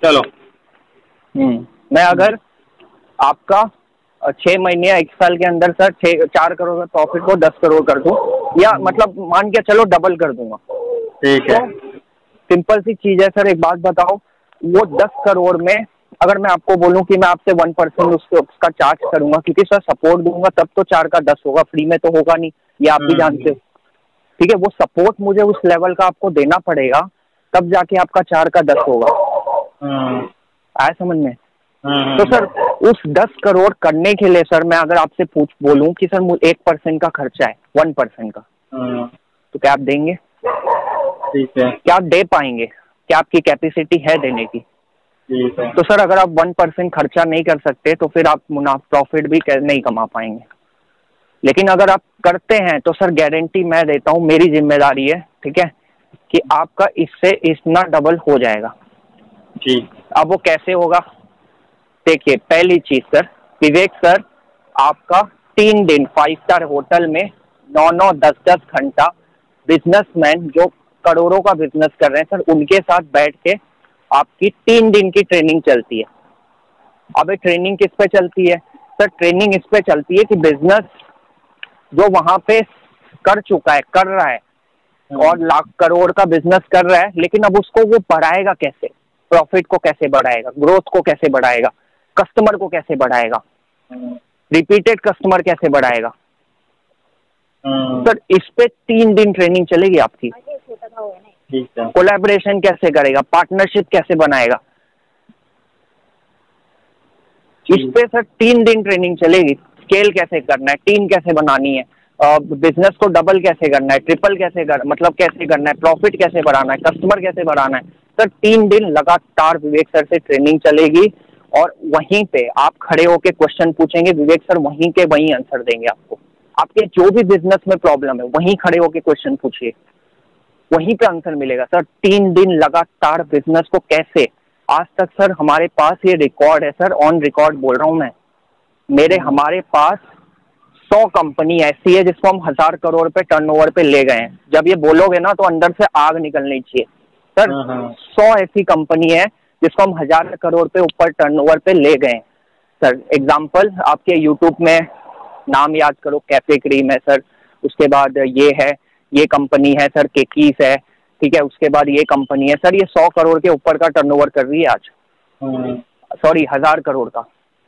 चलो। मैं अगर आपका 6 महीने या 1 साल के अंदर सर 4 करोड़ का प्रॉफिट को 10 करोड़ कर दूं, या मतलब मान के चलो डबल कर दूंगा। ठीक है। तो सिंपल सी चीज है सर, एक बात बताओ, वो 10 करोड़ में अगर मैं आपको बोलूं कि मैं आपसे 1% उसका चार्ज करूंगा, क्योंकि सर सपोर्ट दूंगा तब तो 4 का 10 होगा, फ्री में तो होगा नहीं, ये आप भी जानते हो। ठीक है, वो सपोर्ट मुझे उस लेवल का आपको देना पड़ेगा, तब जाके आपका 4 का 10 होगा। आया समझ में? तो सर उस 10 करोड़ करने के लिए सर मैं अगर आपसे बोलूं कि सर 1% का खर्चा है, 1% का, तो क्या आप देंगे? ठीक है। क्या आप दे पाएंगे? क्या आपकी कैपेसिटी है देने की? ठीक है। तो सर अगर आप 1% खर्चा नहीं कर सकते तो फिर आप प्रॉफिट भी नहीं कमा पाएंगे। लेकिन अगर आप करते हैं तो सर गारंटी मैं देता हूँ, मेरी जिम्मेदारी है, ठीक है, कि आपका इससे इतना डबल हो जाएगा। जी। अब वो कैसे होगा? देखिए, पहली चीज सर, विवेक सर आपका 3 दिन 5 स्टार होटल में 9-9 10-10 घंटा बिजनेसमैन जो करोड़ों का बिजनेस कर रहे हैं सर, उनके साथ बैठ के आपकी 3 दिन की ट्रेनिंग चलती है। अब ये ट्रेनिंग किस पे चलती है सर? ट्रेनिंग इस पे चलती है कि बिजनेस जो वहां पे कर चुका है, कर रहा है, और लाख करोड़ का बिजनेस कर रहा है, लेकिन अब उसको वो बढ़ाएगा कैसे, प्रॉफिट को कैसे बढ़ाएगा, ग्रोथ को कैसे बढ़ाएगा, कस्टमर को कैसे बढ़ाएगा, रिपीटेड कस्टमर कैसे बढ़ाएगा। सर इस पे 3 दिन ट्रेनिंग चलेगी आपकी। कोलैबोरेशन कैसे करेगा, पार्टनरशिप कैसे बनाएगा, इस पे सर 3 दिन ट्रेनिंग चलेगी। स्केल कैसे करना है, टीम कैसे बनानी है, बिजनेस को डबल कैसे करना है, ट्रिपल कैसे कैसे करना है, प्रॉफिट कैसे बढ़ाना है, कस्टमर कैसे बढ़ाना है। सर 3 दिन लगातार विवेक सर से ट्रेनिंग चलेगी, और वहीं पे आप खड़े होके क्वेश्चन पूछेंगे, विवेक सर वहीं के वहीं आंसर देंगे आपको। आपके जो भी बिजनेस में प्रॉब्लम है वहीं खड़े होके क्वेश्चन पूछिए, वहीं पे आंसर मिलेगा सर। 3 दिन लगातार बिजनेस को कैसे, आज तक सर हमारे पास ये रिकॉर्ड है सर, ऑन रिकॉर्ड बोल रहा हूँ मैं, हमारे पास 100 कंपनी ऐसी है जिसको हम 1000 करोड़ पे टर्नओवर पे ले गए हैं। जब ये बोलोगे ना तो अंदर से आग निकलनी चाहिए सर। 100 ऐसी कंपनी है जिसको हम 1000 करोड़ पे ऊपर टर्नओवर पे ले गए सर। एग्जाम्पल आपके यूट्यूब में नाम याद करो, कैफे क्रीम है सर, उसके बाद ये कंपनी है सर, केकीस है, ठीक है, उसके बाद ये कंपनी है सर, ये 100 करोड़ के ऊपर का टर्नओवर कर रही है आज, सॉरी 1000 करोड़ का।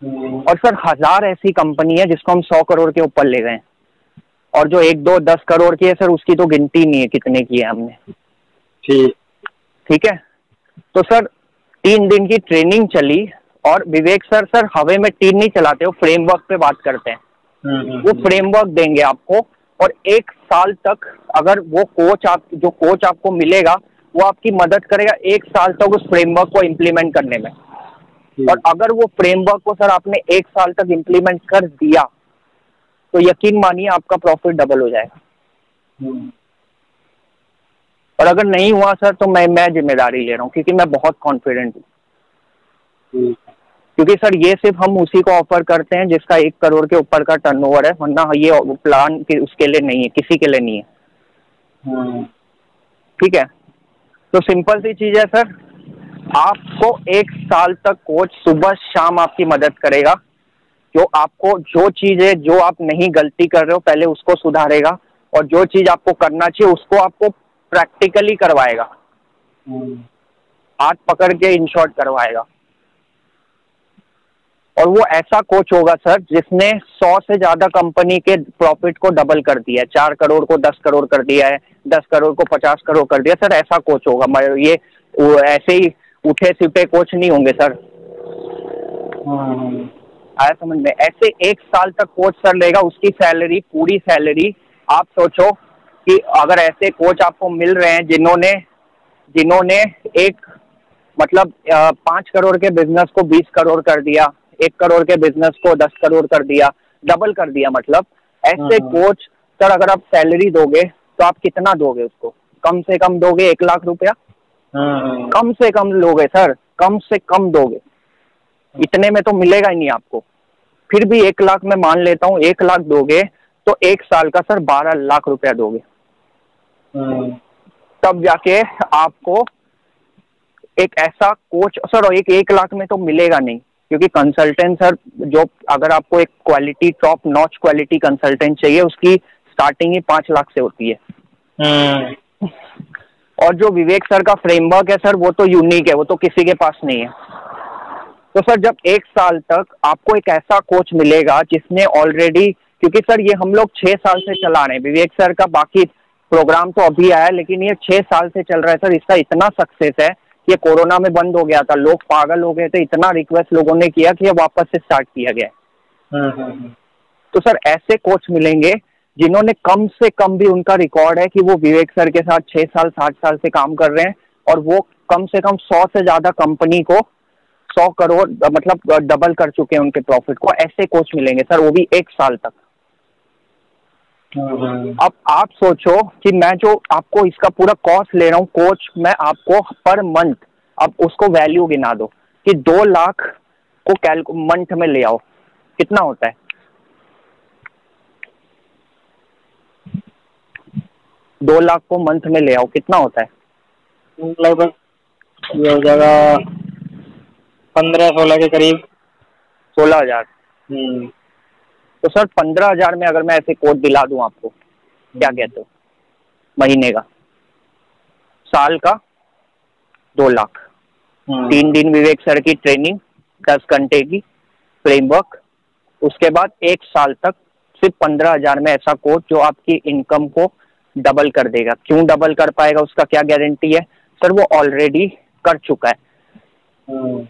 और सर 1000 ऐसी कंपनी है जिसको हम 100 करोड़ के ऊपर ले गए, और जो 1-2-10 करोड़ की है सर उसकी तो गिनती नहीं है कितने की है हमने। ठीक है, तो सर 3 दिन की ट्रेनिंग चली, और विवेक सर हवे में टीम नहीं चलाते, वो फ्रेमवर्क पे बात करते हैं। वो फ्रेमवर्क देंगे आपको, और 1 साल तक अगर वो कोच आपको मिलेगा वो आपकी मदद करेगा 1 साल तक उस फ्रेमवर्क को इम्प्लीमेंट करने में। और अगर वो फ्रेमवर्क को सर आपने 1 साल तक इम्प्लीमेंट कर दिया तो यकीन मानिए आपका प्रॉफिट डबल हो जाएगा। और अगर नहीं हुआ सर तो मैं जिम्मेदारी ले रहा हूँ, क्योंकि मैं बहुत कॉन्फिडेंट हूँ। क्योंकि सर ये सिर्फ हम उसी को ऑफर करते हैं जिसका 1 करोड़ के ऊपर का टर्नओवर है, वरना ये प्लान उसके लिए नहीं है, किसी के लिए नहीं है। ठीक है, तो सिंपल सी चीज है सर, आपको 1 साल तक कोच सुबह शाम आपकी मदद करेगा, जो आपको जो चीजें जो आप नहीं गलती कर रहे हो पहले उसको सुधारेगा, और जो चीज आपको करना चाहिए उसको आपको प्रैक्टिकली करवाएगा, हाथ पकड़ के इन शॉर्ट करवाएगा। और वो ऐसा कोच होगा सर जिसने 100 से ज्यादा कंपनी के प्रॉफिट को डबल कर दिया है, 4 करोड़ को 10 करोड़ कर दिया है, 10 करोड़ को 50 करोड़ कर दिया सर, ऐसा कोच होगा। ये ऐसे ही उठे सीटे कोच नहीं होंगे सर। आया समझ में? ऐसे 1 साल तक कोच सर लेगा, उसकी सैलरी पूरी सैलरी, आप सोचो कि अगर ऐसे कोच आपको मिल रहे हैं जिन्होंने एक मतलब 5 करोड़ के बिजनेस को 20 करोड़ कर दिया, 1 करोड़ के बिजनेस को 10 करोड़ कर दिया, डबल कर दिया, मतलब ऐसे कोच सर अगर आप सैलरी दोगे तो आप कितना दोगे उसको? कम से कम दोगे 1 लाख रुपया, कम से कम लोगे सर, कम से कम दोगे, इतने में तो मिलेगा ही नहीं आपको। फिर भी 1 लाख मैं मान लेता हूँ, 1 लाख दोगे तो 1 साल का सर 12 लाख रुपया दोगे, तब जाके आपको एक ऐसा कोच सर, और 1 लाख में तो मिलेगा नहीं, क्योंकि कंसल्टेंट सर, जो अगर आपको एक quality top notch quality consultant चाहिए, उसकी स्टार्टिंग ही 5 लाख से होती है। और जो विवेक सर का फ्रेमवर्क है सर, वो तो यूनिक है, वो तो किसी के पास नहीं है। तो सर जब 1 साल तक आपको एक ऐसा कोच मिलेगा जिसने ऑलरेडी, क्योंकि सर ये हम लोग 6 साल से चला रहे हैं, विवेक सर का बाकी प्रोग्राम तो अभी आया, लेकिन ये 6 साल से चल रहा है सर। इसका इतना सक्सेस है, ये कोरोना में बंद हो गया था, लोग पागल हो गए थे, इतना रिक्वेस्ट लोगों ने किया कि ये वापस से स्टार्ट किया गया। तो सर ऐसे कोच मिलेंगे जिन्होंने कम से कम भी, उनका रिकॉर्ड है कि वो विवेक सर के साथ 6 साल 7 साल से काम कर रहे हैं, और वो कम से कम 100 से ज्यादा कंपनी को 100 करोड़ मतलब डबल कर चुके हैं उनके प्रॉफिट को। ऐसे कोच मिलेंगे सर, वो भी 1 साल तक। अब आप सोचो कि मैं जो आपको इसका पूरा कॉस्ट ले रहा हूँ कोच, मैं आपको पर मंथ, अब उसको वैल्यू गिना दो कि 2 लाख को मंथ में ले आओ, कितना होता है? 2 लाख को मंथ में ले आओ, कितना होता है? लगभग ये हो जाएगा 15-16 के करीब। 16,000। तो सर 15,000 में अगर मैं ऐसे कोच दिला दूं आपको, क्या कहते हो? महीने का, साल का 2 लाख, 3 दिन विवेक सर की ट्रेनिंग, 10 घंटे की फ्रेमवर्क, उसके बाद 1 साल तक सिर्फ 15,000 में ऐसा कोच जो आपकी इनकम को डबल कर देगा। क्यों डबल कर पाएगा, उसका क्या गारंटी है सर? वो ऑलरेडी कर चुका है।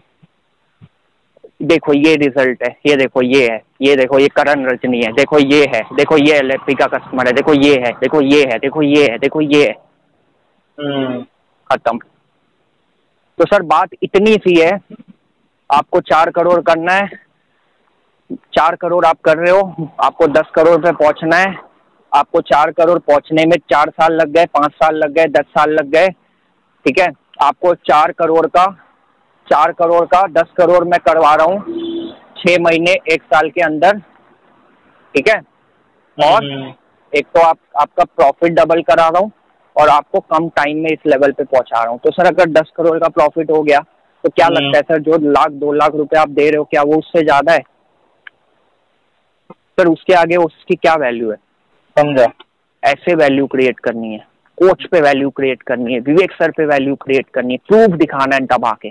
देखो ये रिजल्ट है, ये देखो ये है, ये देखो ये करण रजनी है, देखो ये है, देखो ये एलएफपी का कस्टमर है, देखो ये है, देखो ये है, देखो ये है, देखो ये है, खत्म। तो सर बात इतनी सी है, आपको 4 करोड़ करना है, 4 करोड़ आप कर रहे हो, आपको 10 करोड़ पे पहुंचना है। आपको 4 करोड़ पहुंचने में 4 साल लग गए, 5 साल लग गए, 10 साल लग गए, ठीक है। आपको 4 करोड़ का 10 करोड़ मैं करवा रहा हूँ 6 महीने 1 साल के अंदर, ठीक है। और एक तो आपका प्रॉफिट डबल करा रहा हूँ, और आपको कम टाइम में इस लेवल पे पहुंचा रहा हूँ। तो सर अगर 10 करोड़ का प्रॉफिट हो गया तो क्या लगता है सर, जो 1-2 लाख रुपए आप दे रहे हो, क्या वो उससे ज्यादा है? सर उसके आगे उसकी क्या वैल्यू है? समझा। ऐसे वैल्यू क्रिएट करनी है, कोच पे वैल्यू क्रिएट करनी है, विवेक सर पे वैल्यू क्रिएट करनी है, प्रूफ दिखाना है दबा के।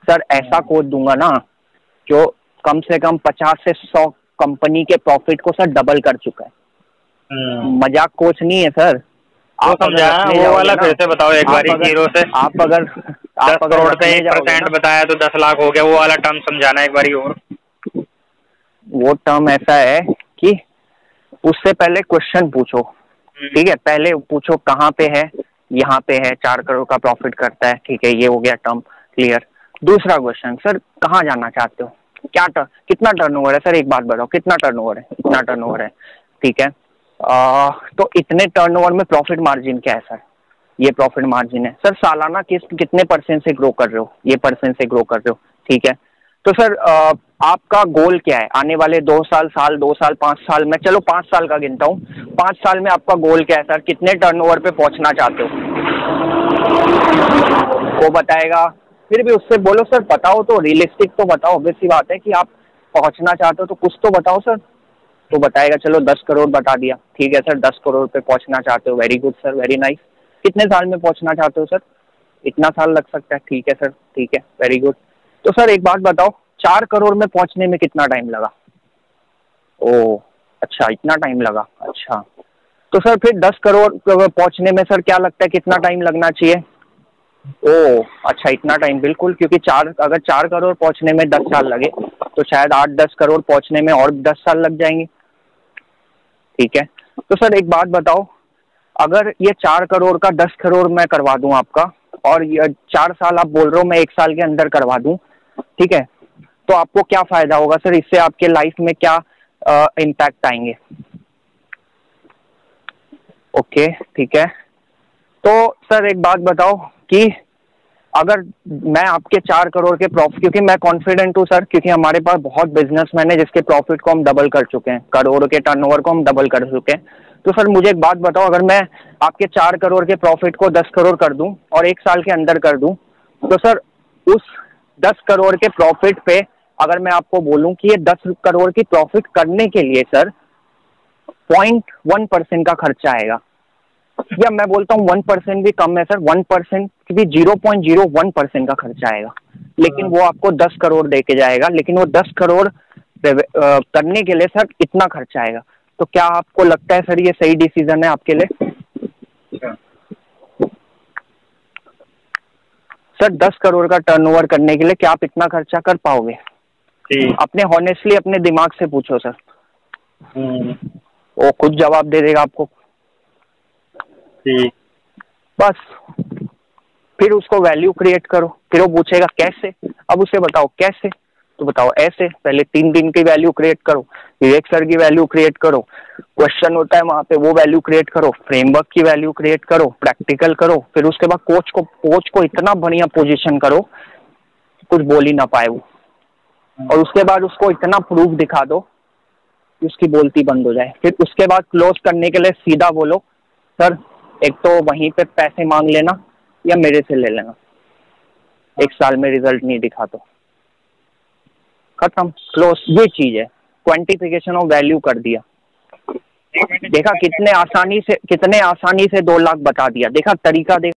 सर ऐसा कोच दूंगा ना जो कम से कम 50 से 100 कंपनी के प्रॉफिट को सर डबल कर चुका है। मजाक कोच नहीं है सर। आप समझा, वो वाला फिर से बताओ एक बार जीरो से। आप अगर 10 करोड़ का 1% बताया तो 10 लाख हो गया, वो वाला टर्म समझाना एक बार और। वो टर्म ऐसा है कि उससे पहले क्वेश्चन पूछो, ठीक है। पहले पूछो कहाँ पे है, यहाँ पे है, 4 करोड़ का प्रॉफिट करता है, ठीक है, ये हो गया टर्म क्लियर। दूसरा क्वेश्चन, सर कहाँ जाना चाहते हो, कितना टर्नओवर है? सर एक बात बताओ, कितना टर्नओवर है? इतना टर्नओवर है, ठीक है। तो इतने टर्नओवर में प्रॉफिट मार्जिन क्या है सर? ये प्रॉफिट मार्जिन है सर। सालाना कितने % से ग्रो कर रहे हो? ये % से ग्रो कर रहे हो, ठीक है। तो सर आपका गोल क्या है आने वाले 2 साल, 2 साल, 5 साल में? चलो 5 साल का गिनता हूँ। 5 साल में आपका गोल क्या है सर? कितने टर्नओवर पे पहुंचना चाहते हो? वो बताएगा। फिर भी उससे बोलो सर बताओ तो, रियलिस्टिक तो बताओ, ऑब्वियस सी बात है कि आप पहुंचना चाहते हो तो कुछ तो बताओ सर। तो बताएगा चलो 10 करोड़ बता दिया, ठीक है सर 10 करोड़ पे पहुंचना चाहते हो, very good sir, very nice. कितने साल में पहुंचना चाहते हो सर? इतना साल लग सकता है, ठीक है सर, ठीक है, वेरी गुड। तो सर एक बात बताओ, 4 करोड़ में पहुंचने में कितना टाइम लगा? ओह अच्छा, इतना टाइम लगा, अच्छा। तो सर फिर 10 करोड़ पहुंचने में सर क्या लगता है कितना टाइम लगना चाहिए? ओह अच्छा, इतना टाइम, बिल्कुल, क्योंकि अगर 4 करोड़ पहुंचने में 10 साल लगे तो शायद 8-10 करोड़ पहुंचने में और 10 साल लग जाएंगे, ठीक है। तो सर एक बात बताओ, अगर ये 4 करोड़ का 10 करोड़ मैं करवा दूं आपका, और ये 4 साल आप बोल रहे हो मैं 1 साल के अंदर करवा दूं, ठीक है, तो आपको क्या फायदा होगा सर? इससे आपके लाइफ में क्या इम्पैक्ट आएंगे? ओके ठीक है। तो सर एक बात बताओ कि अगर मैं आपके 4 करोड़ के प्रॉफिट, क्योंकि मैं कॉन्फिडेंट हूँ सर, क्योंकि हमारे पास बहुत बिजनेसमैन है जिसके प्रॉफिट को हम डबल कर चुके हैं, करोड़ के टर्नओवर को हम डबल कर चुके हैं। तो सर मुझे एक बात बताओ, अगर मैं आपके 4 करोड़ के प्रॉफिट को 10 करोड़ कर दूं और 1 साल के अंदर कर दूं, तो सर उस 10 करोड़ के प्रॉफिट पे अगर मैं आपको बोलूं कि ये 10 करोड़ की प्रॉफिट करने के लिए सर 0.1% का खर्चा आएगा, या मैं बोलता हूँ 1% भी कम है सर, 1% भी 0.01% का खर्चा आएगा, लेकिन वो आपको 10 करोड़ दे के जाएगा। लेकिन वो 10 करोड़ करने के लिए सर इतना खर्चा आएगा। तो क्या आपको लगता है सर ये सही डिसीजन है आपके लिए? सर 10 करोड़ का टर्नओवर करने के लिए क्या आप इतना खर्चा कर पाओगे? अपने हॉनेस्टली अपने दिमाग से पूछो सर, वो खुद जवाब दे देगा आपको। बस फिर उसको वैल्यू क्रिएट करो, फिर वो पूछेगा कैसे, अब उसे बताओ कैसे, तो बताओ ऐसे। पहले 3 दिन की वैल्यू क्रिएट करो, विवेक सर की वैल्यू क्रिएट करो, क्वेश्चन होता है वहां पे वो वैल्यू क्रिएट करो, फ्रेमवर्क की वैल्यू क्रिएट करो, प्रैक्टिकल करो, फिर उसके बाद कोच को इतना बढ़िया पोजीशन करो कुछ बोल ही ना पाए वो, और उसके बाद उसको इतना प्रूफ दिखा दो कि उसकी बोलती बंद हो जाए। फिर उसके बाद क्लोज करने के लिए सीधा बोलो सर एक तो वहीं पे पैसे मांग लेना या मेरे से ले लेना, 1 साल में रिजल्ट नहीं दिखा तो खत्म, क्लोज। ये चीज है, क्वांटिफिकेशन ऑफ वैल्यू कर दिया। देखा कितने आसानी से 2 लाख बता दिया, देखा तरीका।